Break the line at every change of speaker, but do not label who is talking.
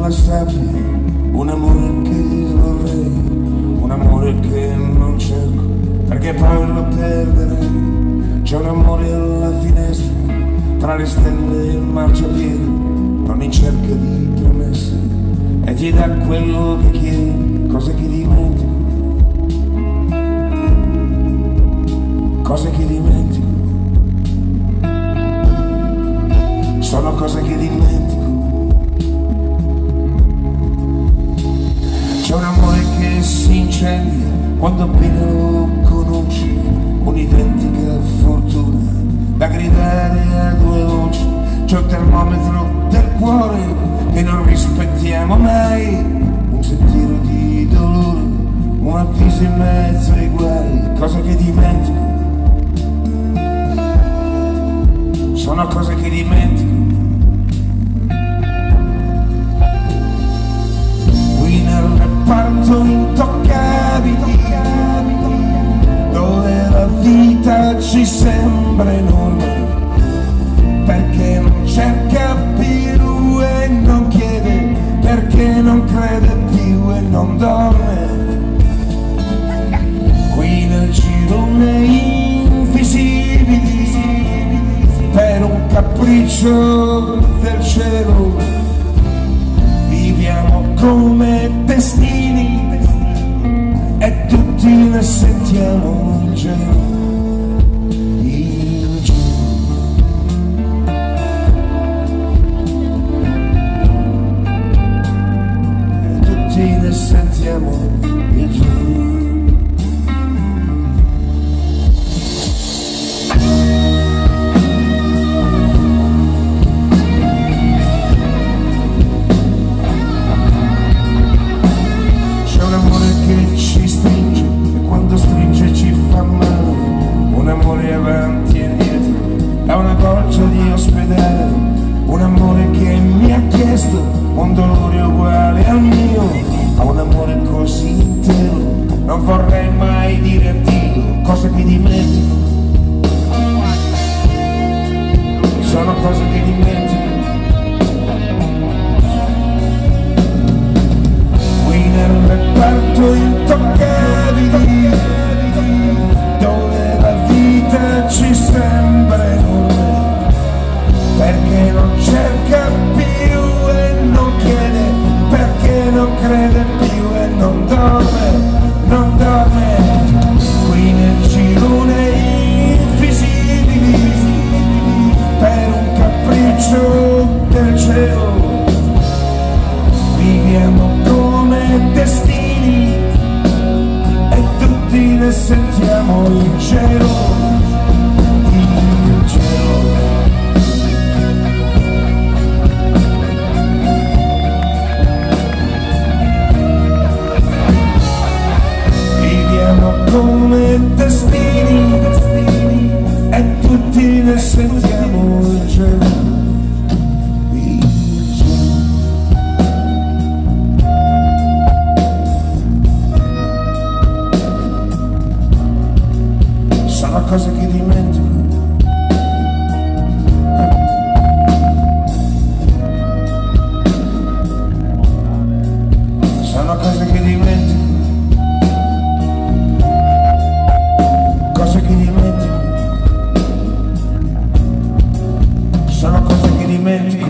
nella sabbia, un amore che vorrei, un amore che non cerco, perché poi lo perderei. C'è un amore alla finestra, tra le stelle e il marciapiede, non in cerca di promesse, e ti dà quello che chiedi, cose che dimentico, cose che dimentico, sono cose che dimentico. C'è un amore che si incendia quando appena lo conosci, un'identica fortuna da gridare a due voci. C'è un termometro del cuore che non rispettiamo mai, un sentiero di dolore, un avviso in mezzo ai guai, cose che dimentico, sono cose che dimentico. Qui nel reparto intoccabili, dove la vita ci sembra enorme, perché non cerca più e non chiede, perché non crede più e non dorme. Qui nel girone invisibili, per un capriccio del cielo, viviamo come destini e tutti ne sentiamo il gelo. Ne sentiamo il giorno. C'è un amore che ci stringe e quando stringe ci fa male, un amore avanti e indietro, è una goccia di ospedale, un amore che mi ha chiesto un dolore uguale al mio. A un amore così intero non vorrei mai dire addio, cose che dimentico, sono cose che dimentico. Qui nel reparto intoccabili, dove la vita ci sembra enorme, perché non cerca più e non chiede, perché non crede più e non dorme, non dorme. Qui nel girone invisibili, per un capriccio del cielo, viviamo come destini e tutti ne sentiamo il cielo, il cielo. Come destini e tutti ne sentiamo il cielo, il cielo. Sono cose che dimentico, sono cose che dimentico, cose che dimentico, sono cose che dimentico.